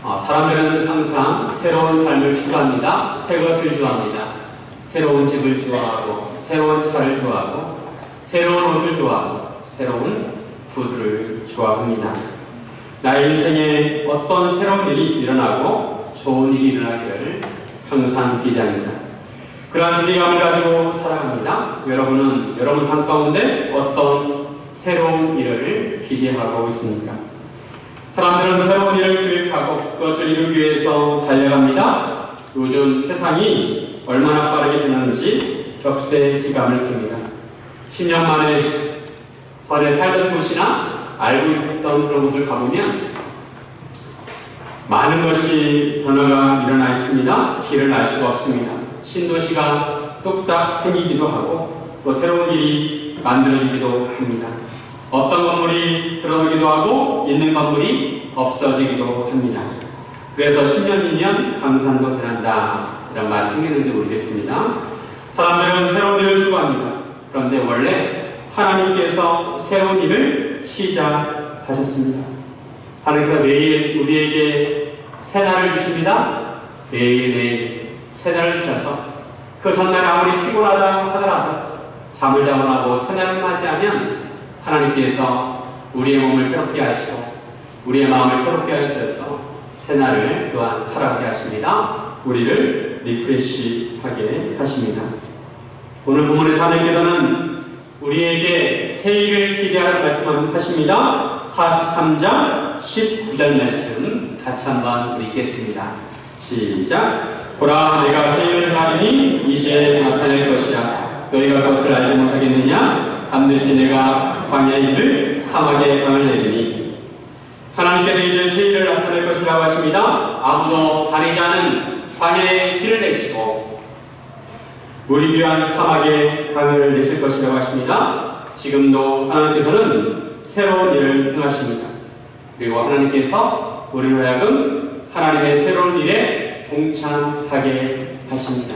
사람들은 항상 새로운 삶을 추구합니다. 새 것을 좋아합니다. 새로운 집을 좋아하고, 새로운 차를 좋아하고, 새로운 옷을 좋아하고, 새로운 구두를 좋아합니다. 나의 인생에 어떤 새로운 일이 일어나고 좋은 일이 일어나기를 항상 기대합니다. 그러한 기대감을 가지고 살아갑니다. 여러분은 여러분 삶 가운데 어떤 새로운 일을 기대하고 있습니까? 사람들은 새로운 일을 기획하고 그것을 이루기 위해서 달려갑니다. 요즘 세상이 얼마나 빠르게 변하는지 격세지감을 듭니다. 10년 만에 전에 살던 곳이나 알고 있던 그런 곳을 가보면 많은 것이 변화가 일어나 있습니다. 길을 알 수가 없습니다. 신도시가 뚝딱 생기기도 하고 또 새로운 길이 만들어지기도 합니다. 어떤 건물이 들어오기도 하고 있는 건물이 없어지기도 합니다. 그래서 10년 뒤면 강산도 변한다 이런 말이 생기는지 모르겠습니다. 사람들은 새로운 일을 추구합니다. 그런데 원래 하나님께서 새로운 일을 시작하셨습니다. 하나님께서 매일 우리에게 새날을 주십니다. 매일매일 새날을 주셔서 그 전날에 아무리 피곤하다 하더라도 잠을 자고나고 새날을 맞이하면 하나님께서 우리의 몸을 새롭게 하시고 우리의 마음을 새롭게 하셔서 새날을 또한 살아가게 하십니다. 우리를 리프레시하게 하십니다. 오늘 본문에서 하나님께서는 우리에게 새 일을 기대하는 말씀하십니다. 43장 19절 말씀 같이 한번 우리 읽겠습니다. 시작. 보라, 내가 새 일을 하리니 이제 나타낼 것이라. 너희가 그것을 알지 못하겠느냐? 반드시 내가 광야의 길을 사막의 강을 내리니. 하나님께서 이제 새 일을 나타낼 것이라고 하십니다. 아무도 다니지 않은 광야의 길을 내시고 우리 위한 사막의 강을 내실 것이라고 하십니다. 지금도 하나님께서는 새로운 일을 행하십니다. 그리고 하나님께서 우리로 하여금 하나님의 새로운 일에 동참하게 하십니다.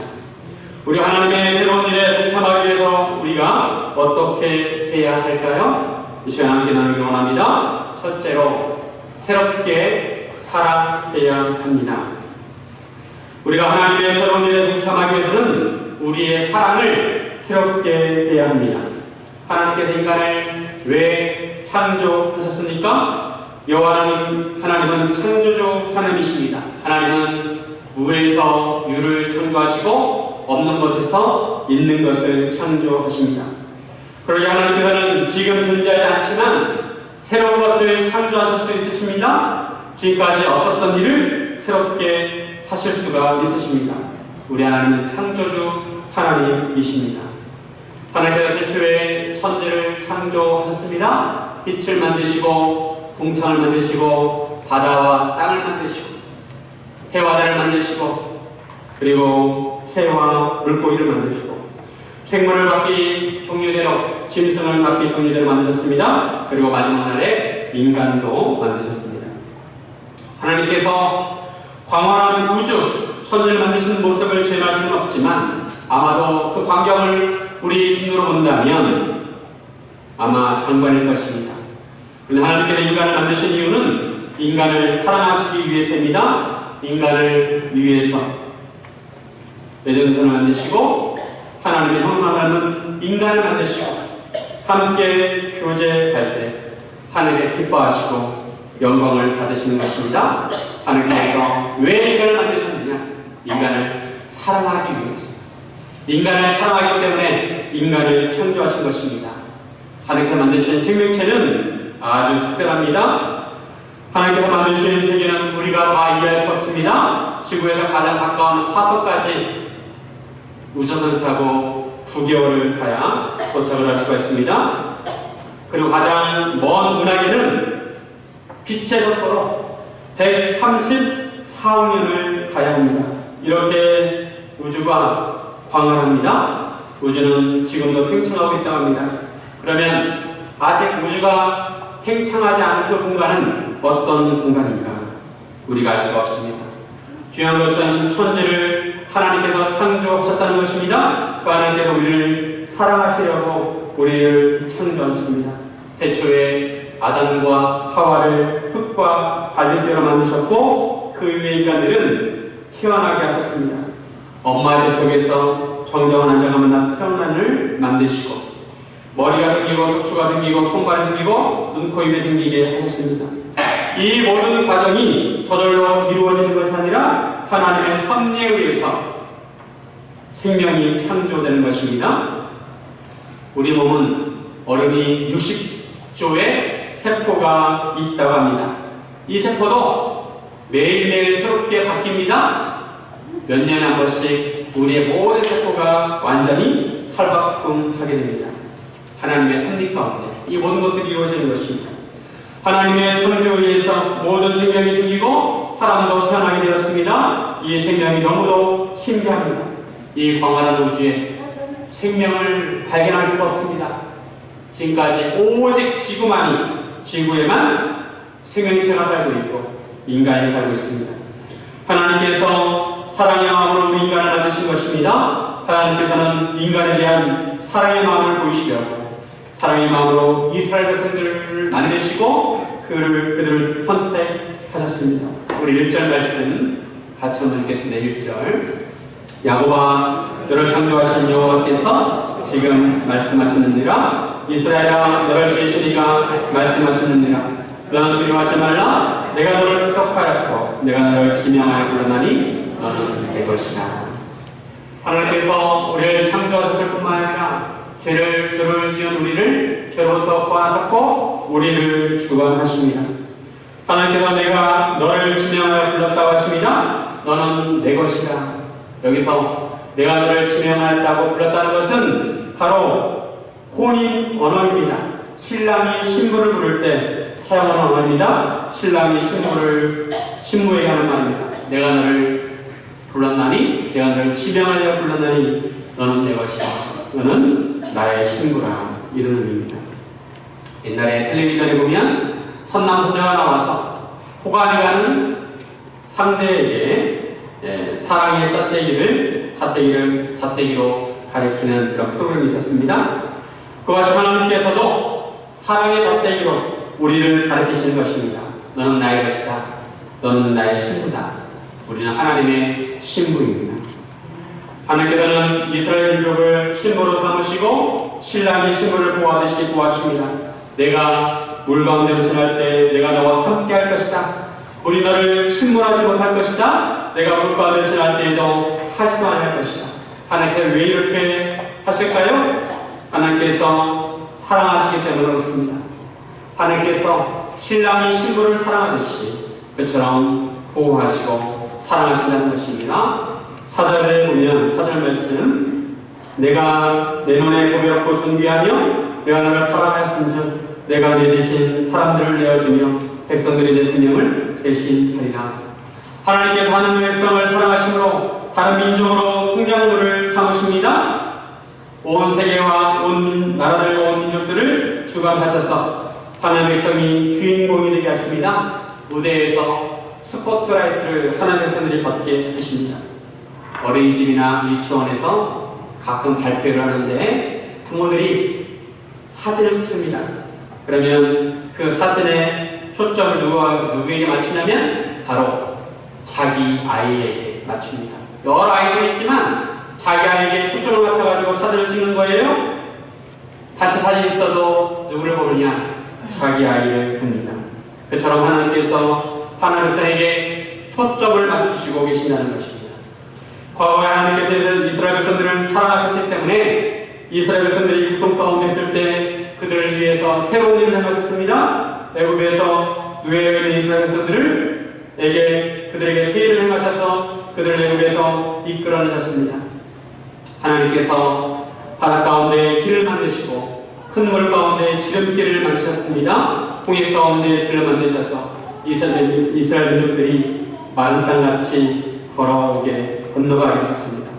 우리 하나님의 새로운 일에 동참하기 위해서 우리가 어떻게 해야 할까요? 이 시간 함께 나누기 원합니다. 첫째로 새롭게 살아야 합니다. 우리가 하나님의 새로운 일에 동참하기 위해서는 우리의 사랑을 새롭게 해야 합니다. 하나님께서 인간을 왜 창조하셨습니까? 여호와 하나님은 창조주 하나님이십니다. 하나님은 무에서 유를 창조하시고 없는 것에서 있는 것을 창조하십니다. 그러기 하나님께서는 지금 존재하지 않지만 새로운 것을 창조하실 수 있으십니다. 지금까지 없었던 일을 새롭게 하실 수가 있으십니다. 우리 하나님은 창조주 하나님이십니다. 하나님께서 태초에 천지를 창조하셨습니다. 빛을 만드시고 공창을 만드시고 바다와 땅을 만드시고 해와 달을 만드시고 그리고 새와 물고기를 만드시고 생물을 각기 종류대로 짐승을 각기 종류대로 만드셨습니다. 그리고 마지막 날에 인간도 만드셨습니다. 하나님께서 광활한 우주 천지를 만드시는 모습을 재현할 수는 없지만 아마도 그 광경을 우리 눈으로 본다면 아마 장관일 것입니다. 그런데 하나님께서 인간을 만드신 이유는 인간을 사랑하시기 위해서입니다. 인간을 위해서 에덴을 만드시고 하나님의 형상을 닮은 인간을 만드시고 함께 교제할 때 하늘에 기뻐하시고 영광을 받으시는 것입니다. 하나님께서 왜 인간을 만드셨느냐? 인간을 사랑하기 위해서. 인간을 사랑하기 때문에 인간을 창조하신 것입니다. 하나님께서 만드신 생명체는 아주 특별합니다. 하나님께서 만드신 세계는 우리가 다 이해할 수 없습니다. 지구에서 가장 가까운 화성까지 우주선을 타고 9개월을 가야 도착을 할 수가 있습니다. 그리고 가장 먼 은하계는 빛의 속도로 134억년을 가야 합니다. 이렇게 우주가 광활합니다. 우주는 지금도 팽창하고 있다고 합니다. 그러면 아직 우주가 팽창하지 않은 그 공간은 어떤 공간인가? 우리가 알 수가 없습니다. 중요한 것은 천지를 하나님께서 창조하셨다는 것입니다. 그 하나님께서 우리를 사랑하시려고 우리를 창조하셨습니다. 태초에 아담과 하와를 흙과 갈림뼈로 만드셨고 그 그 위의 인간들은 태어나게 하셨습니다. 엄마의 뱃속에서 정정한 안정함을 낳은 성난을 만드시고 머리가 생기고 척추가 생기고 손발이 생기고 눈, 코, 입이 생기게 하셨습니다. 이 모든 과정이 저절로 이루어지는 것이 아니라 하나님의 섭리에 의해서 생명이 창조되는 것입니다. 우리 몸은 어른이 60조의 세포가 있다고 합니다. 이 세포도 매일매일 새롭게 바뀝니다. 몇 년에 한 번씩 우리의 모든 세포가 완전히 탈바꿈하게 됩니다. 하나님의 섭리 가운데 이 모든 것들이 이루어지는 것입니다. 하나님의 창조에 의해서 모든 생명이 생기고 사람도 태어나게 되었습니다. 이 생명이 너무도 신비합니다. 이 광활한 우주에 생명을 발견할 수가 없습니다. 지금까지 오직 지구에만 생명체가 살고 있고 인간이 살고 있습니다. 하나님께서 사랑의 마음으로 우리 인간을 만드신 것입니다. 하나님께서는 인간에 대한 사랑의 마음을 보이시려고 사랑의 마음으로 이스라엘 백성들을 만드시고 그들을 선택하셨습니다. 우리 1절 말씀 같이 한번 읽겠습니다. 1절 야곱아 너를 창조하신 여호와께서 지금 말씀하시느니라. 이스라엘아 너를 지으시니가 말씀하시느니라. 너는 두려워하지 말라. 내가 너를 구속하였고 내가 너를 지명하여 불렀나니 너는 내 것이다. 하나님께서 우리를 창조하셨을 뿐만 아니라 죄를 지은 우리를 죄로부터 구하셨고 우리를 주관하십니다. 하나님께서 내가 너를 지명하여 불렀다고 하십니다. 너는 내 것이다. 여기서 내가 너를 지명하였다고 불렀다는 것은 바로 혼인 언어입니다. 신랑이 신부를 부를 때 사용하는 언어입니다. 신랑이 신부에게 하는 말입니다. 내가 너를 불렀나니, 내가 너를 지명하여 불렀나니 너는 내 것이다. 너는 나의 신부라. 이런 의미입니다. 옛날에 텔레비전에 보면 선남선녀가 나와서 호감이 가는 상대에게 사랑의 잣대기로 가리키는 그런 프로그램이 있었습니다. 그와 같이 하나님께서도 사랑의 잣대기로 우리를 가리키시는 것입니다. 너는 나의 것이다. 너는 나의 신부다. 우리는 하나님의 신부입니다. 하나님께서는 이스라엘 민족을 신부로 삼으시고 신랑이 신부를 보호하듯이 보호하십니다. 내가 물 가운데로 지날 때 내가 너와 함께 할 것이다. 우리 너를 침몰하지 못할 것이다. 내가 물 가운데 지날 때에도 하지도 않을 것이다. 하나님께서 왜 이렇게 하실까요? 하나님께서 사랑하시기 때문에 그렇습니다. 하나님께서 신랑이 신부를 사랑하듯이 그처럼 보호하시고 사랑하신다는 것입니다. 4절에 보면 4절 말씀 내가 내 눈에 보배롭고 존귀하며 내가 너를 사랑하였은즉 내가 내 대신 사람들을 내어주며 백성들이 내 생명을 대신하리라. 하나님께서 하나님의 백성을 사랑하심으로 다른 민족으로 성장물을 삼으십니다. 온 세계와 온 나라들과 온 민족들을 주관하셔서 하나님의 백성이 주인공이 되게 하십니다. 무대에서 스포트라이트를 하나님의 백성들이 받게 하십니다. 어린이집이나 유치원에서 가끔 발표를 하는데 부모들이 사진을 찍습니다. 그러면 그 사진의 초점을 누구에게 맞추냐면 바로 자기 아이에게 맞춥니다. 여러 아이들이 있지만 자기 아이에게 초점을 맞춰가지고 사진을 찍는 거예요. 단체 사진이 있어도 누구를 보느냐? 자기 아이를 봅니다. 그처럼 하나님께서 하나님의 백성에게 초점을 맞추시고 계신다는 것입니다. 과거에 하나님께서 이스라엘 백성들을 사랑하셨기 때문에 이스라엘 백성들이 고통 가운데 있을 때 그들을 위해서 새로운 일을 행하셨습니다. 애굽에서 노예에 있는 이스라엘 백성들에게 그들에게 새 일을 행하셔서 그들을 애굽에서 이끌어내셨습니다. 하나님께서 바다 가운데 길을 만드시고 큰 물 가운데 지름길을 만드셨습니다. 홍해 가운데 길을 만드셔서 이스라엘 민족들이 마른 땅같이 걸어오게 건너가게 하셨습니다.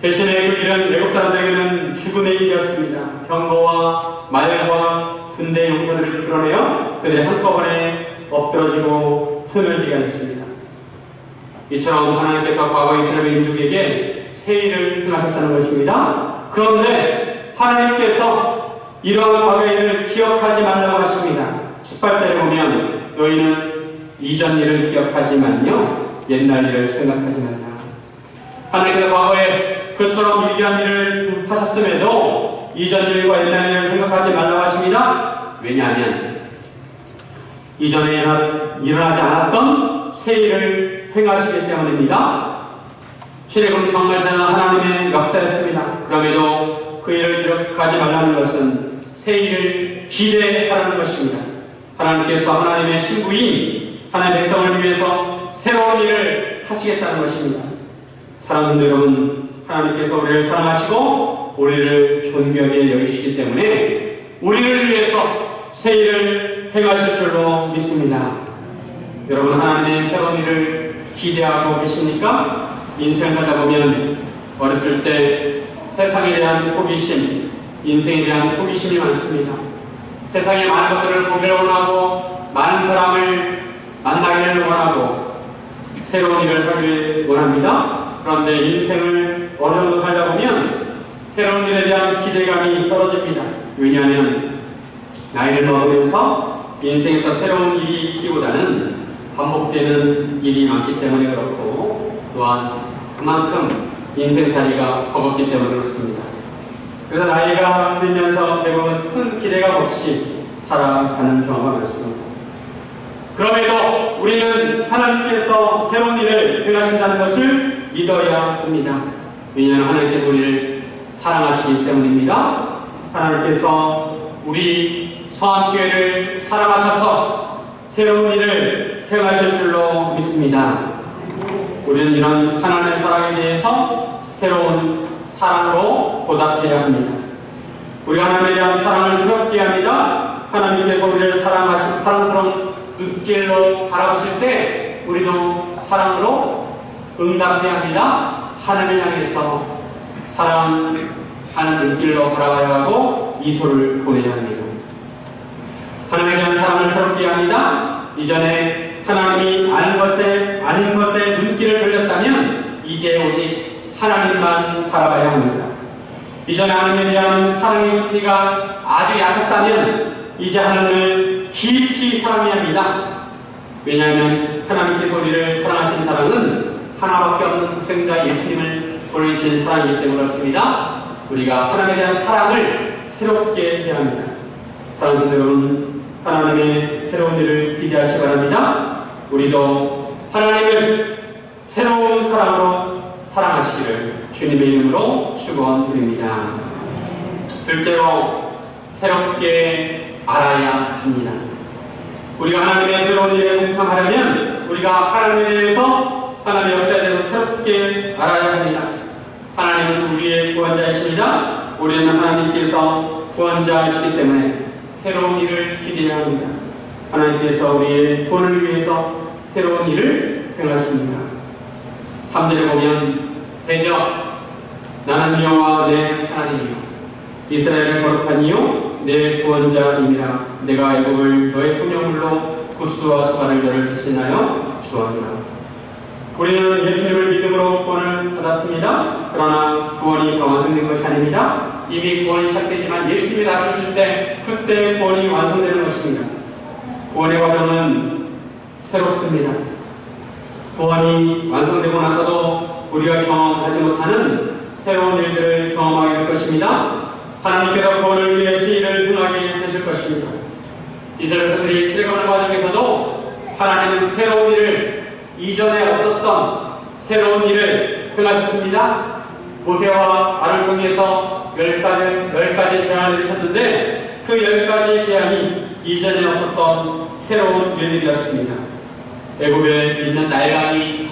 대신에 그 길은 애국 사람들에게는 죽음의 길이었습니다. 병거와 말과 군대의 용사들을 끌어내어 그들이 한꺼번에 엎드러지고 소멸되게 하셨습니다. 이처럼 하나님께서 과거 이스라엘 민족에게 새 일을 행하셨다는 것입니다. 그런데 하나님께서 이러한 과거의 일을 기억하지 말라고 하십니다. 18절에 보면 너희는 이전 일을 기억하지만요 옛날 일을 생각하지 말라. 하나님께서 과거에 그처럼 위대한 일을 하셨음에도 이전 일과 옛날 일을 생각하지 말라고 하십니다. 왜냐하면 이전에 일어나지 않았던 새 일을 행하시기 때문입니다. 출애굽은 정말 대단한 하나님의 역사였습니다. 그럼에도 그 일을 기억하지 말라는 것은 새 일을 기대하라는 것입니다. 하나님께서 하나님의 신부인 하나님의 백성을 위해서 새로운 일을 하시겠다는 것입니다. 사랑하는 여러분, 하나님께서 우리를 사랑하시고 우리를 존귀하게 여기시기 때문에 우리를 위해서 새 일을 행하실 줄로 믿습니다. 여러분, 하나님의 새로운 일을 기대하고 계십니까? 인생 살다 보면 어렸을 때 세상에 대한 호기심, 인생에 대한 호기심이 많습니다. 세상의 많은 것들을 보기를 원하고 많은 사람을 만나기를 원하고 새로운 일을 하기를 원합니다. 그런데 인생을 어느 정도 살다 보면 새로운 일에 대한 기대감이 떨어집니다. 왜냐하면 나이를 먹으면서 인생에서 새로운 일이 있기보다는 반복되는 일이 많기 때문에 그렇고 또한 그만큼 인생살이가 버겁기 때문에 그렇습니다. 그래서 나이가 들면서 대부분 큰 기대감 없이 살아가는 경우가 많습니다. 그럼에도 우리는 하나님께서 새로운 일을 행하신다는 것을 믿어야 합니다. 왜냐하면 하나님께서 우리를 사랑하시기 때문입니다. 하나님께서 우리 서안교회를 사랑하셔서 새로운 일을 행하실 줄로 믿습니다. 우리는 이런 하나님의 사랑에 대해서 새로운 사랑으로 보답해야 합니다. 우리가 하나님에 대한 사랑을 새롭게 합니다. 하나님께서 우리를 사랑스러운 눈길로 바라보실 때 우리도 사랑으로 응답해야 합니다. 하나님을 향해서 사랑하는 눈길로 바라봐야 하고 미소를 보내야 합니다. 하나님에 대한 사랑을 새롭게 합니다. 이전에 하나님이 아닌 것에 눈길을 돌렸다면 이제 오직 하나님만 바라봐야 합니다. 이전에 하나님에 대한 사랑의 깊이가 아주 얕았다면 이제 하나님을 깊이 사랑해야 합니다. 왜냐하면 하나님께서 우리를 사랑하신 사랑은 하나밖에 없는 독생자 예수님을 보내신 사랑이기 때문에 그렇습니다. 우리가 하나님에 대한 사랑을 새롭게 해야 합니다. 사랑하는 여러분, 하나님의 새로운 일을 기대하시기 바랍니다. 우리도 하나님을 새로운 사랑으로 사랑하시기를 주님의 이름으로 축원드립니다. 둘째로 새롭게 알아야 합니다. 우리가 하나님의 새로운 일에 동참하려면 우리가 하나님에 대해서 하나님의 역사에 대해서 새롭게 알아야 합니다. 하나님은 우리의 구원자이십니다. 우리는 하나님께서 구원자이시기 때문에 새로운 일을 기대해야 합니다. 하나님께서 우리의 구원을 위해서 새로운 일을 행하십니다. 3절에 보면 대저 나는 여호와 내 하나님이요 이스라엘을 거룩한 이요 내 구원자이니라. 내가 애굽을 너의 소명물로 구스와 수바를 너를 대신하여 주었노라. 우리는 예수님을 믿음으로 구원을 받았습니다. 그러나 구원이 완성된 것이 아닙니다. 이미 구원이 시작되지만 예수님이 다시 오실 때 그때 구원이 완성되는 것입니다. 구원의 과정은 새롭습니다. 구원이 완성되고 나서도 우리가 경험하지 못하는 새로운 일들을 경험하게 될 것입니다. 하나님께서 구원을 위해 새 일을 행하게 되실 것입니다. 이스라엘 백성들이 출애굽하는 과정에서도 하나님은 새로운 일을 이전에 없었던 새로운 일을 행하셨습니다. 모세와 아를 통해서 10가지 제안을 내리셨는데 그 10가지 제안이 이전에 없었던 새로운 일들이었습니다. 애굽에 있는 나일강이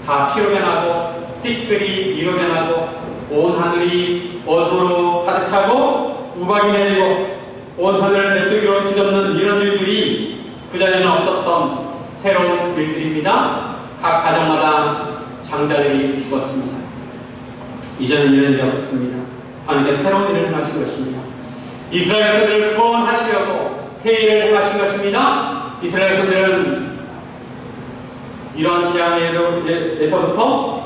다 피로 변하고 띠끌이 이로 변하고 온 하늘이 어둠으로 가득 차고 우박이 내리고 온 하늘을 메뚜기로 뒤덮는 이런 일들이 그전에는 없었던 새로운 일들입니다. 각 가정마다 장자들이 죽었습니다. 이전엔 이런 일이 없었습니다. 하나님께서 새로운 일을 행하신 것입니다. 이스라엘 백성들을 구원하시려고 새 일을 행하신 것입니다. 이스라엘 백성들은 이런 재앙에서부터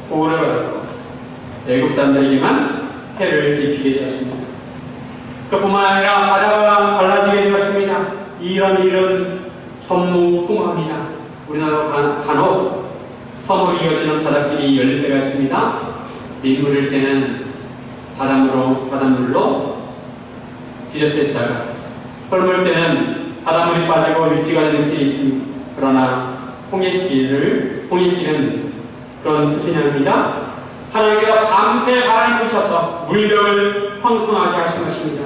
보호를 받았고 애굽 사람들에게만 해를 입히게 되었습니다. 그뿐만 아니라 바다가 갈라지게 되었습니다. 이런 일은 전무후무합니다. 우리나라 간혹 섬으로 이어지는 바닷길이 열릴 때가 있습니다. 민물일 때는 바닷물로 뒤덮였다가 썰물 때는 바닷물이 빠지고 육지가 되는 길이 있습니다. 그러나 홍익길은 그런 수준이 아닙니다. 하나님께서 밤새 바람을 부셔서 물벽을 황송하게 하신 것입니다.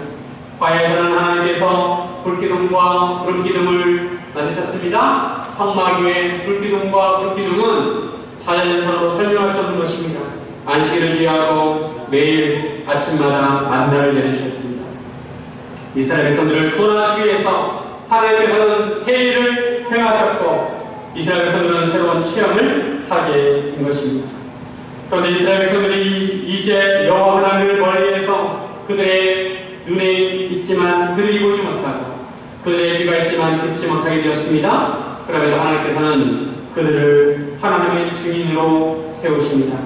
과에서는 하나님께서 불기둥과 구름기둥을 만드셨습니다. 성막 위에 불기둥과 구름기둥은 자연선으로 설명할 수 없는 것입니다. 안식일을 위하고 매일 아침마다 만나를 내리셨습니다. 이스라엘 백성들을 구원하시기 위해서 하나님께서는 새 일을 행하셨고 이스라엘 백성들은 새로운 체험을 하게 된 것입니다. 그런데 이스라엘 백성들이 이제 여호와 하나님을 멀리해서 그들의 눈에 있지만 그들이 보지 못하고 그들의 귀가 있지만 듣지 못하게 되었습니다. 그러면서 하나님께서는 그들을 하나님의 증인으로 세우십니다.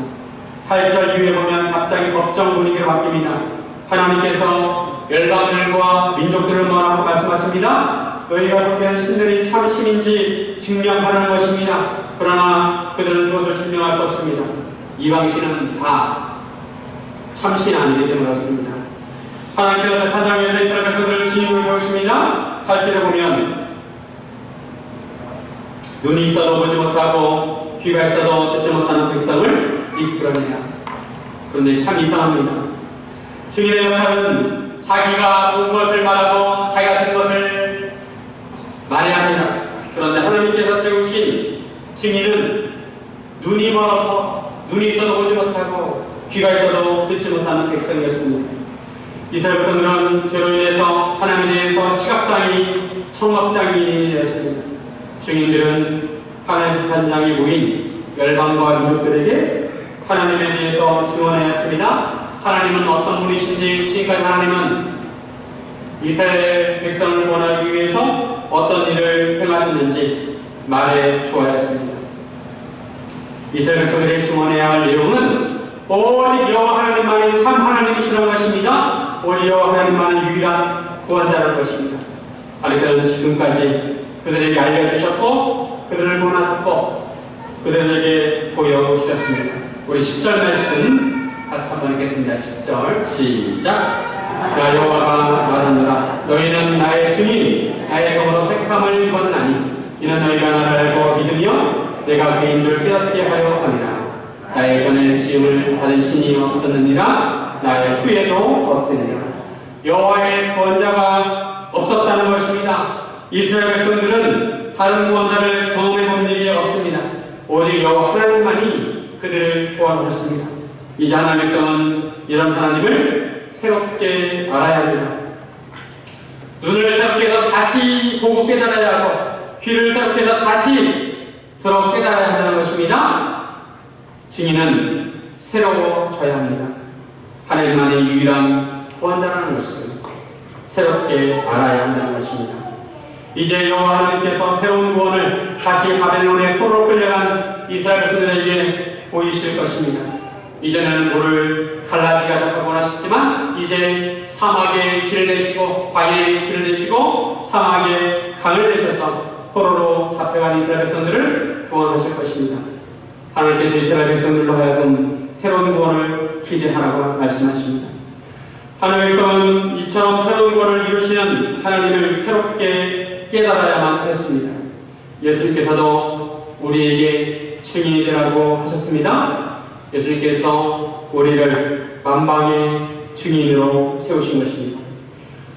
8절 이후에 보면 갑자기 법정 분위기로 바뀝니다. 하나님께서 열방들과 민족들을 모아놓고 말씀하십니다. 너희가 속한 신들이 참 신인지 증명하는 것입니다. 그러나 그들은 그것을 증명할 수 없습니다. 이방신은 다 참신 아니기 때문에 그렇습니다. 하나님께서 재판장에서 이스라엘 백성들을 증인으로 세우십니다. 8절에 보면 눈이 있어도 보지 못하고 귀가 있어도 듣지 못하는 백성을 이끌어내라. 그런데 참 이상합니다. 증인의 역할은 자기가 본 것을 말하고 자기가 든 것을 말해야 합니다. 그런데 하나님께서 세우신 증인은 눈이 멀어서 눈이 있어도 보지 못하고 귀가 있어도 듣지 못하는 백성이었습니다. 이스라엘 백성들은 죄로 인해서 하나님에 대해서 시각장애인, 청각장애인이 되었습니다. 증인들은 하나님의 재판장에 모인 열방과 민족들에게 하나님에 대해서 증언하였습니다. 하나님은 어떤 분이신지, 지금까지 하나님은 이스라엘 백성을 구원하기 위해서 어떤 일을 행하셨는지 말해 주어야했습니다. 이스라엘 백성들이 증언해야 할 내용은 오직 여호와 하나님만이 참 하나님이시라는 것입니다. 오직 여호와 하나님만이 유일한 구원자라는 것입니다. 하나님께서는 지금까지 그들에게 알려주셨고 그들을 구원하셨고 그들에게 보여주셨습니다. 우리 10절 말씀 같이 한번 읽겠습니다. 10절 시작. 나 여호와가 말하노라. 너희는 나의 증인 나의 성으로 택함을 입었나니 이는 너희가 나를 알고 믿으며 내가 그인 줄 깨닫게 하려 함이라. 나의 전에 지음을 받은 신이 없었느니라. 나의 후에도 없으니라. 여호와의 구원자가 없었다는 것입니다. 이스라엘 백성들은 다른 구원자를 경험해 본 일이 없습니다. 오직 여호와 하나님만이 그들을 구원하셨습니다. 이제 하나님의 백성은 이런 하나님을 새롭게 알아야 합니다. 눈을 새롭게 해서 다시 보고 깨달아야 하고 귀를 새롭게 해서 다시 들어 깨달아야 한다는 것입니다. 증인은 새로워져야 합니다. 하나님만의 유일한 구원자라는 것을 새롭게 알아야 한다는 것입니다. 이제 여호와 하나님께서 새로운 구원을 다시 바벨론의 포로로 끌려간 이스라엘 백성들에게 보이실 것입니다. 이전에는 물을 갈라지게 하셔서 구원하셨지만 이제 사막에 길을 내시고 광야에 길을 내시고 사막에 강을 내셔서 포로로 잡혀간 이스라엘 백성들을 구원하실 것입니다. 하나님께서 이스라엘 백성들로 하여금 새로운 구원을 기대하라고 말씀하십니다. 하나님의 백성은 이처럼 새로운 구원을 이루시는 하나님을 새롭게 깨달아야만 했습니다. 예수님께서도 우리에게 증인이 되라고 하셨습니다. 예수님께서 우리를 만방의 증인으로 세우신 것입니다.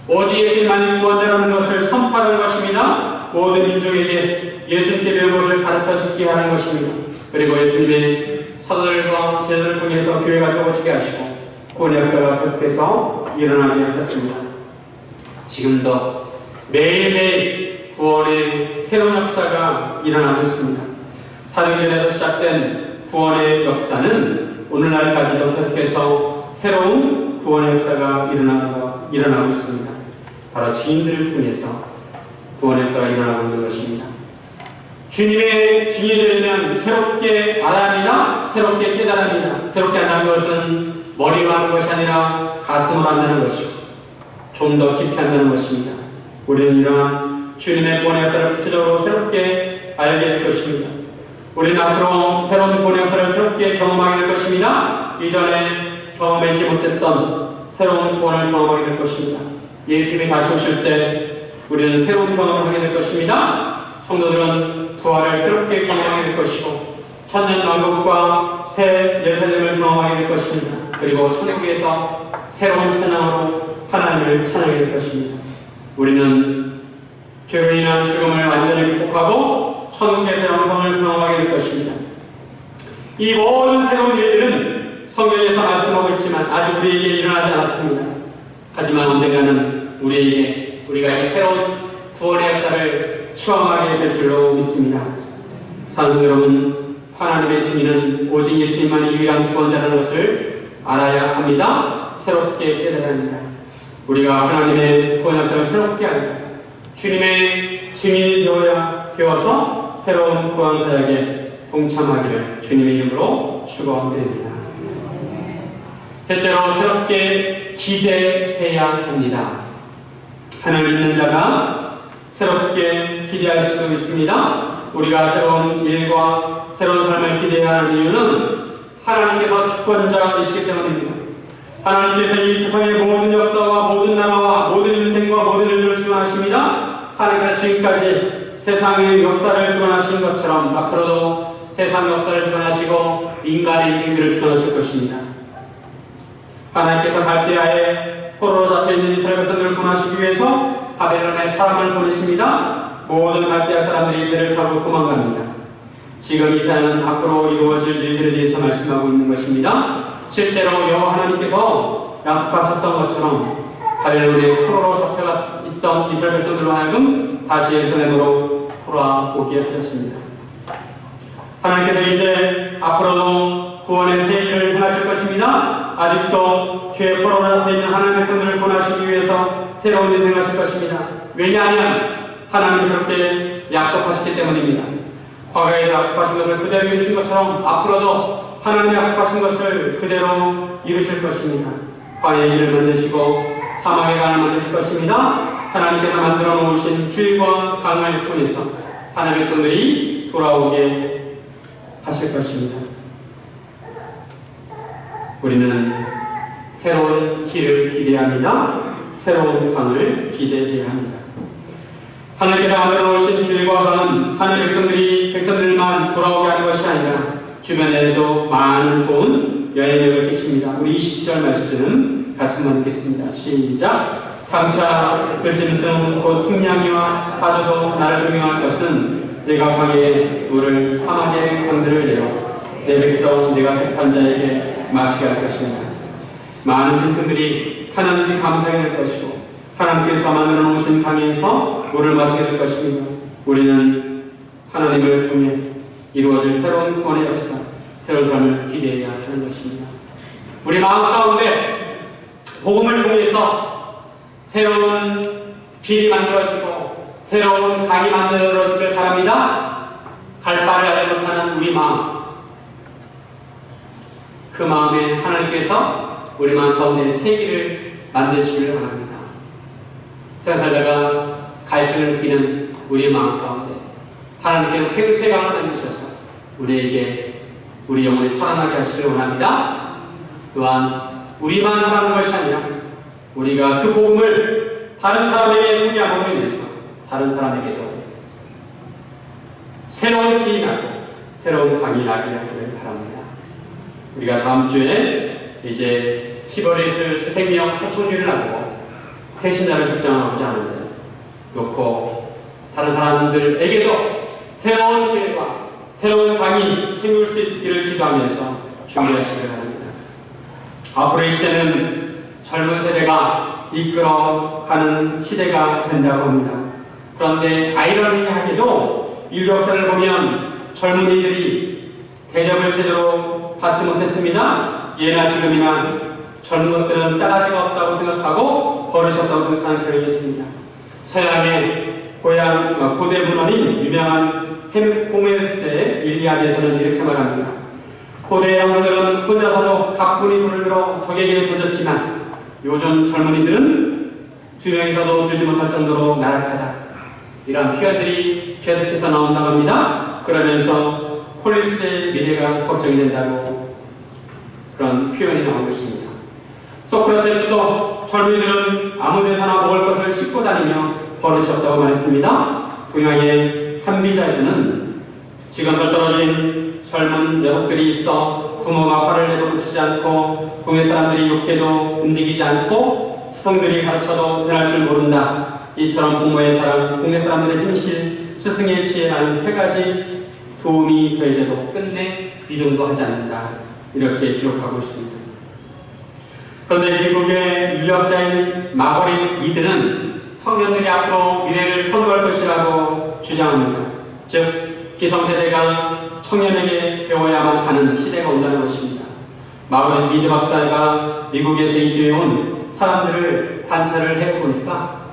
오직 예수님만이 구원자라는 것을 선포하는 것입니다. 모든 민족에게 예수님께 배운 것을 가르쳐 지키게 하는 것입니다. 그리고 예수님의 사도들과 제자들을 통해서 교회가 세워지게 하시고 구원의 역사가 계속해서 일어나게 하셨습니다. 지금도 매일매일 구원의 새로운 역사가 일어나고 있습니다. 사도행전에서 시작된 구원의 역사는 오늘날까지도 계속해서 새로운 구원의 역사가 일어나고 있습니다. 바로 증인들을 통해서 구원의 역사가 일어나고 있는 것입니다. 주님의 증인이 되려면 새롭게 알아야 합니다. 새롭게 깨달아야 합니다. 새롭게 한다는 것은 머리로 하는 것이 아니라 가슴으로 한다는 것이고 좀 더 깊이 한다는 것입니다. 우리는 이러한 주님의 구원의 역사를 구체적으로 새롭게 알게 될 것입니다. 우리는 앞으로 새로운 구원 역사를 새롭게 경험하게 될 것입니다. 이전에 경험하지 못했던 새로운 구원을 경험하게 될 것입니다. 예수님이 다시 오실 때 우리는 새로운 경험을 하게 될 것입니다. 성도들은 부활을 새롭게 경험하게 될 것이고 천년왕국과 새 예루살렘을 경험하게 될 것입니다. 그리고 천국에서 새로운 찬양으로 하나님을 찬양하게 될 것입니다. 우리는 죄로 인한 죽음을 완전히 극복하고 천국에서 영생을 경험하게 될 것입니다. 이 모든 새로운 일들은 성경에서 말씀하고 있지만 아직 우리에게 일어나지 않았습니다. 하지만 언젠가는 우리가 이 새로운 구원의 역사를 체험하게 될 줄로 믿습니다. 사랑하는 여러분, 하나님의 증인은 오직 예수님만이 유일한 구원자라는 것을 알아야 합니다. 새롭게 깨달아야 합니다. 우리가 하나님의 구원 역사를 새롭게 알고 주님의 증인이 되어서 새로운 구원 사역에 동참하기를 주님의 이름으로 축원드립니다. 셋째로 새롭게 기대해야 합니다. 하나님 믿는 자가 새롭게 기대할 수 있습니다. 우리가 새로운 일과 새로운 삶을 기대해야 하는 이유는 하나님께서 주권자이시기 때문입니다. 하나님께서 이 세상의 모든 역사와 모든 나라와 모든 인생과 모든 일들을 주관하십니다. 하나님께서 지금까지 세상의 역사를 주관하신 것처럼 앞으로도 세상 역사를 주관하시고 인간의 인생들을 주관하실 것입니다. 하나님께서 갈대아에 포로로 잡혀있는 이스라엘 백성들을 구원하시기 위해서 바벨론에 사람을 보내십니다. 모든 갈대아 사람들이 배를 타고 도망갑니다. 지금 이 사연은 앞으로 이루어질 일들에 대해서 말씀하고 있는 것입니다. 실제로 여호와 하나님께서 약속하셨던 것처럼 바벨론에 포로로 잡혀 있던 이스라엘 백성들로 하여금 다시 예루살렘으로 돌아오게 하셨습니다. 하나님께서 이제 앞으로도 구원의 새 일을 행하실 것입니다. 아직도 죄의 포로로 잡혀 있는 하나님의 백성들을 구원하시기 위해서 새로운 일을 행하실 것입니다. 왜냐하면 하나님이 그렇게 약속하셨기 때문입니다. 과거에 약속하신 것을 그대로 이루신 것처럼 앞으로도 하나님이 약속하신 것을 그대로 이루실 것입니다. 광야의 길을 만드시고 사막의 강을 만드실 것입니다. 하나님께서 만들어 놓으신 길과 강을 통해서 하나님의 백성들이 돌아오게 하실 것입니다. 우리는 새로운 길을 기대합니다. 새로운 강을 기대해야 합니다. 하나님께서 만들어 놓으신 길과 강은 하나님의 백성들만 돌아오게 하는 것이 아니라 주변에도 많은 좋은 영향력을 끼칩니다. 우리 20절 말씀 같이 한번 읽겠습니다. 시작. 장차 들짐승 곧 승냥이와 가져도 나를 존경할 것은 내가 광야에 물을 사막의 강들을 내어 내 백성 내가 택한 자에게 마시게 할 것입니다. 많은 짐승들이 하나님께 감사하게 될 것이고 하나님께서 만들어 놓으신 강에서 물을 마시게 될 것입니다. 우리는 하나님을 통해 이루어질 새로운 구원의 역사, 새로운 삶을 기대해야 하는 것입니다. 우리 마음 가운데 복음을 통해서 새로운 길이 만들어지고 새로운 강이 만들어지길 바랍니다. 갈 바를 알지 못하는 우리 마음, 그 마음에 하나님께서 우리 마음 가운데 새 길을 만드시길 바랍니다. 세상 살다가 갈증을 느끼는 우리의 마음 가운데 하나님께서 새 강을 만드셔서 우리에게 우리 영혼이 살아나게 하시길 원합니다. 또한 우리만 살아가는 것이 아니라 우리가 그 복음을 다른 사람에게 소개함으로 인해서 다른 사람에게도 새로운 길이 나고 새로운 강이 나게 하기를 바랍니다. 우리가 다음 주에 이제 10월에 있을 새생명 초청일을 하고 새신자를 결정하고자 하는데 놓고 다른 사람들에게도 새로운 길과 새로운 강이 생길 수 있기를 기도하면서 준비하시길 바랍니다. 앞으로 이 시대는 젊은 세대가 이끌어가는 시대가 된다고 합니다. 그런데 아이러니하게도 인류 역사를 보면 젊은이들이 대접을 제대로 받지 못했습니다. 예나 지금이나 젊은 것들은 싸가지가 없다고 생각하고 버릇이 없다고 생각하는 경향이 있습니다. 서양의 고대 문헌인 유명한 호메로스의 일리아드에서는 이렇게 말합니다. 고대 왕들은 혼자서도 가뿐히 돌을 들어 적에게 던졌지만 요즘 젊은이들은 두 명이서도 들지 못할 정도로 나락하다. 이런 표현들이 계속해서 나온다고 합니다. 그러면서 폴리스의 미래가 걱정이 된다고 그런 표현이 나오고 있습니다. 소크라테스도 젊은이들은 아무 데서나 먹을 것을 싣고 다니며 버릇이 없다고 말했습니다. 동양의 한비자에서는 지금도 떨어진 젊은 녀석들이 있어 부모가 화를 내도 그치지 않고 동네 사람들이 욕해도 움직이지 않고 스승들이 가르쳐도 변할 줄 모른다. 이처럼 부모의 사랑, 동네 사람들의 힘실, 스승의 지혜라는 세 가지 도움이 더해져도 끝내 믿음도 하지 않는다. 이렇게 기록하고 있습니다. 그런데 미국의 유학자인 마거릿 미드는 청년들이 앞으로 미래를 선도할 것이라고 주장합니다. 즉, 기성세대가 청년에게 배워야만 하는 시대가 온다는 것입니다. 마거릿 미드 박사가 미국에서 이주해온 사람들을 관찰을 해보니까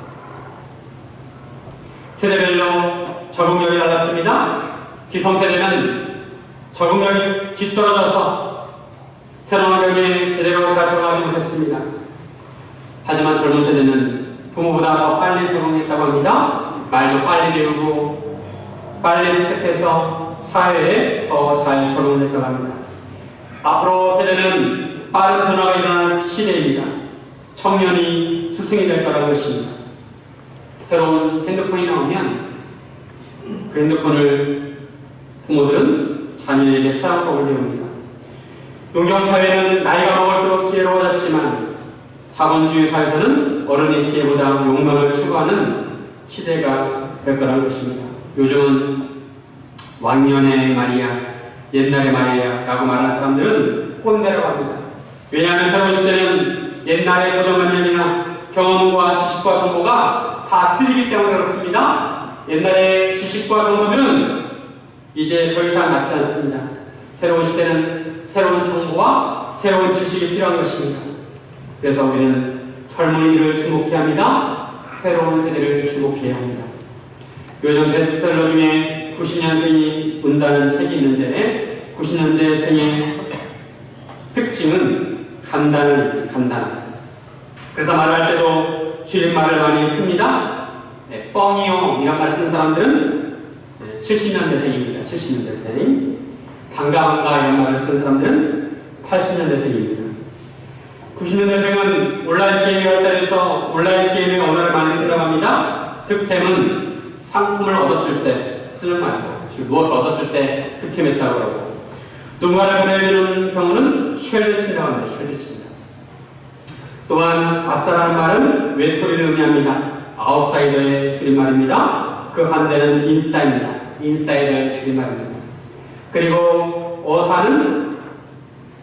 세대별로 적응력이 달랐습니다. 기성세대는 적응력이 뒤떨어져서 새로운 환경에 제대로 잘 적응하지 못했습니다. 하지만 젊은 세대는 부모보다 더 빨리 적응했다고 합니다. 말도 빨리 배우고 빨리 습득해서 사회에 더 잘 적응했다고 합니다. 앞으로 세대는 빠른 변화가 일어나는 시대입니다. 청년이 스승이 될 거라는 것입니다. 새로운 핸드폰이 나오면 그 핸드폰을 부모들은 자녀에게 사용법을 배웁니다. 농경사회는 나이가 먹을수록 지혜로워졌지만 자본주의 사회에서는 어른의 지혜보다 욕망을 추구하는 시대가 될 거라는 것입니다. 요즘은 왕년의 말이야, 옛날의 말이야 라고 말하는 사람들은 꼰대라고 합니다. 왜냐하면 새로운 시대는 옛날의 고정관념이나 경험과 지식과 정보가 다 틀리기 때문에 그렇습니다. 옛날의 지식과 정보들은 이제 더 이상 맞지 않습니다. 새로운 시대는 새로운 정보와 새로운 지식이 필요한 것입니다. 그래서 우리는 젊은이들을 주목해야 합니다. 새로운 세대를 주목해야 합니다. 요즘 베스트셀러 중에 90년생이 운다는 책이 있는데 90년대생의 특징은 간단. 그래서 말할 때도 줄임말을 많이 씁니다. 네, 뻥이요 이런 말 쓰는 사람들은 70년대생입니다. 70년대생. 반가 이런 말을 쓰는 사람들은 80년대생입니다. 90년대생은 온라인 게임이 발달해서 온라인 게임의 언어를 많이 쓴다고 합니다. 득템은 상품을 얻었을 때 쓰는 말이고, 즉 무엇을 얻었을 때 득템했다고 하고, 누군가를 보내주는 경우는 쉘드친다고 합니다. 쉘드친다. 또한 아싸라는 말은 외톨이를 의미합니다. 아웃사이더의 줄임말입니다. 그 반대는 인싸입니다. 인사이더의 줄임말입니다. 그리고 어사는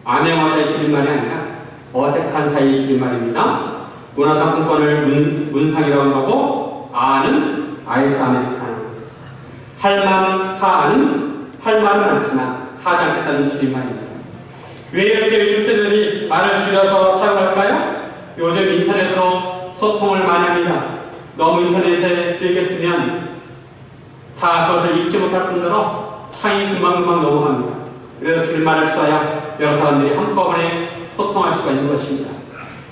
안행어사의 줄임말이 아니라 어색한 사이의 줄임말입니다. 문화상품권을 문상이라고 하고, 아는 아이스 아메리카노. 할만하는 할 말은 많지만 하지 않겠다는 줄임말입니다. 왜 이렇게 요즘 세대들이 말을 줄여서 사용할까요? 요즘 인터넷으로 소통을 많이 합니다. 너무 인터넷에 길게 쓰면 다 그것을 읽지 못할 뿐더러 창이 금방금방 넘어갑니다. 그래서 줄임말을 써야 여러 사람들이 한꺼번에 소통할 수가 있는 것입니다.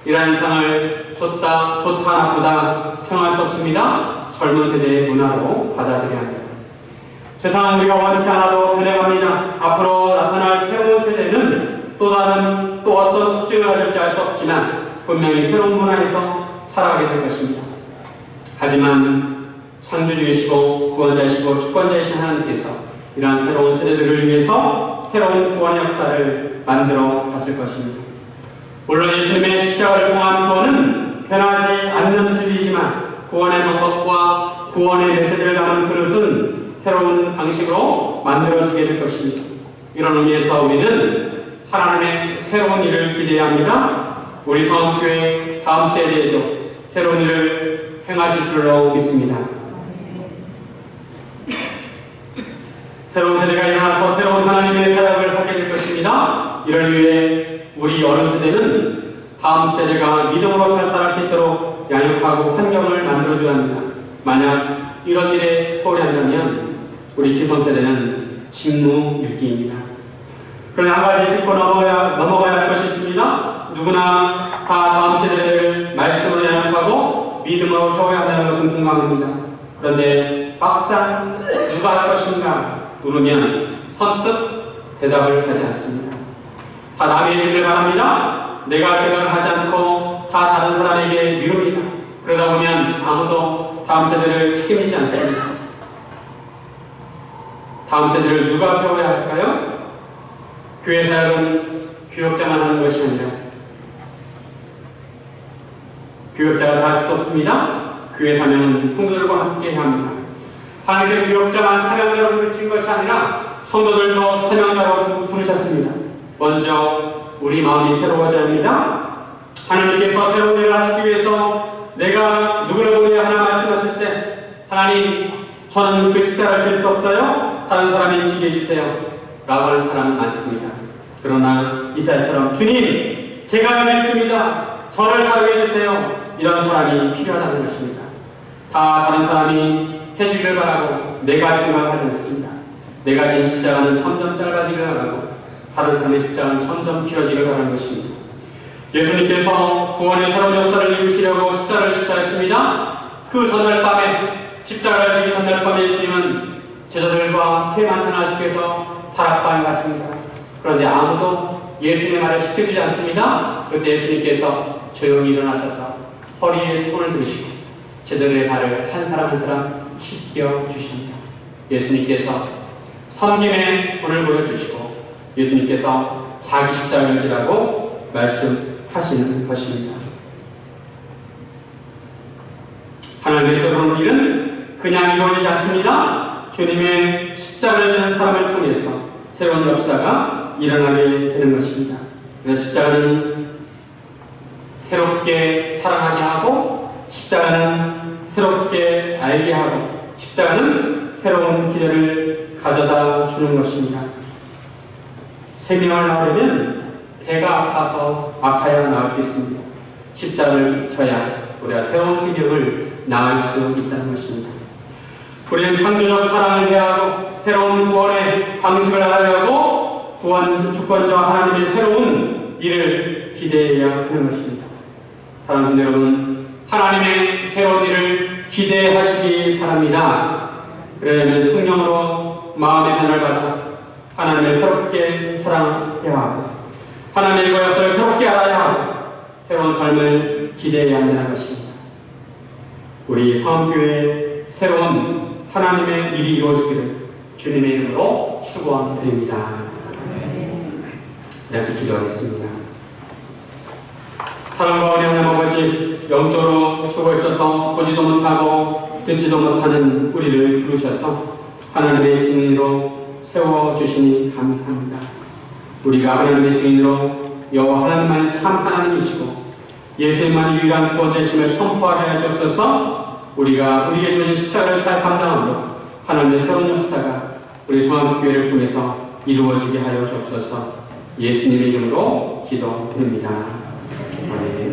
이러한 현상을 좋다, 나쁘다 평할 수 없습니다. 젊은 세대의 문화로 받아들여야 합니다. 세상은 우리가 원치 않아도 변해갑니다. 앞으로 나타날 새로운 세대는 또 어떤 특징을 가질지 알 수 없지만 분명히 새로운 문화에서 살아가게 될 것입니다. 하지만 창조주이시고 구원자이시고 주권자이신 하나님께서 이러한 새로운 세대들을 위해서 새로운 구원의 역사를 만들어 가실 것입니다. 물론 예수님의 십자가를 통한 구원은 변하지 않는 진리이지만 구원의 방법과 구원의 메시지를 담은 그릇은 새로운 방식으로 만들어지게 될 것입니다. 이런 의미에서 우리는 하나님의 새로운 일을 기대해야 합니다. 우리 성교회 다음 세대에도 새로운 일을 행하실 줄로 믿습니다. 새로운 세대가 일어나서 새로운 하나님의 사역을 하게 될 것입니다. 이를 위해 우리 어른 세대는 다음 세대가 믿음으로 잘 살아갈 수 있도록 양육하고 환경을 만들어줘야 합니다. 만약 이런 일에 소홀히 한다면 우리 기성세대는 직무유기입니다. 그러나 한 가지 짚고 넘어가야 할 것이 있습니다. 누구나 다 다음 세대를 말씀으로 양육하고 믿음으로 세워야 한다는 것은 공감합니다. 그런데 막상 누가 할 것인가 물으면 선뜻 대답을 하지 않습니다. 다 남이 해주길 바랍니다. 내가 생각을 하지 않고 다 다른 사람에게 미룹니다. 그러다 보면 아무도 다음 세대를 책임지지 않습니다. 다음 세대를 누가 세워야 할까요? 교회 사역은 교역자만 하는 것이 아니라 교역자가 다 할 수 없습니다. 교회 사명은 성도들과 함께 해야 합니다. 하나님의 교역자만 사명자로 부르신 것이 아니라 성도들도 사명자로 부르셨습니다. 먼저 우리 마음이 새로워져야 합니다. 하나님께서 새로운 일을 하시기 위해서 내가 누구를 보내야 하나 말씀하실 때 하나님 저는 그 십자가를 질 수 없어요. 다른 사람이 지게 해주세요. 라고 하는 사람은 많습니다. 그러나 이사야처럼 주님 제가 믿습니다. 저를 사용해 주세요. 이런 사람이 필요하다는 것입니다. 다 다른 사람이 해주기를 바라고 내가 생각하지 않습니다. 내가 진 십자가는 점점 짧아지기를 바라고 다른 사람의 십자가는 점점 길어지기를 바라는 것입니다. 예수님께서 구원의 새로운 역사를 이루시려고 십자가를 지셨습니다. 그 전날 밤에 십자가를 지기 전날 밤에 예수님은 제자들과 세만찬하시기 위해서 다락방에 갔습니다. 그런데 아무도 예수님의 말을 시켜주지 않습니다. 그때 예수님께서 조용히 일어나셔서 허리에 손을 드시고 제자들의 발을 한 사람 한 사람 씻겨 주십니다. 예수님께서 섬김의 본을 보여주시고 예수님께서 자기 십자가를 지라고 말씀하시는 것입니다. 하나님의 새로운 일은 그냥 이루어지지 않습니다. 주님의 십자가를 지는 사람을 통해서 새로운 역사가 일어나게 되는 것입니다. 그래서 십자가는 새롭게 사랑하게 하고 십자가는 새롭게 알게 하고 십자가는 새로운 기회를 가져다 주는 것입니다. 생명을 낳으려면 배가 아파서 아파야 낳을 수 있습니다. 십자가를 져야 우리가 새로운 생명을 낳을 수 있다는 것입니다. 우리는 창조적 사랑을 대하고 새로운 구원의 방식을 알아내고 구원 주권자와 하나님의 새로운 일을 기대해야 하는 것입니다. 사랑하는 여러분, 하나님의 새로운 일을 기대하시기 바랍니다. 그러려면 성령으로 마음의 변화를 받아 하나님을 새롭게 사랑해야 하고 하나님의 역사를 새롭게 알아야 하고 새로운 삶을 기대해야 한다는 것입니다. 우리 성교회의 새로운 하나님의 일이 이루어지기를 주님의 이름으로 축원드립니다. 이렇게 기도하겠습니다. 사랑과 은혜의 아버지, 영적으로 죽어 있어서 보지도 못하고 듣지도 못하는 우리를 부르셔서 하나님의 증인으로 세워주시니 감사합니다. 우리가 하나님의 증인으로 여호와 하나님만이 참 하나님이시고 예수님만이 유일한 구원자이심을 선포하게 하여 주옵소서. 우리가 우리에게 주신 십자가를 잘 감당함으로 하나님의 새로운 역사가 우리 성화교회를 통해서 이루어지게 하여 주옵소서. 예수님의 이름으로 기도드립니다. 아멘.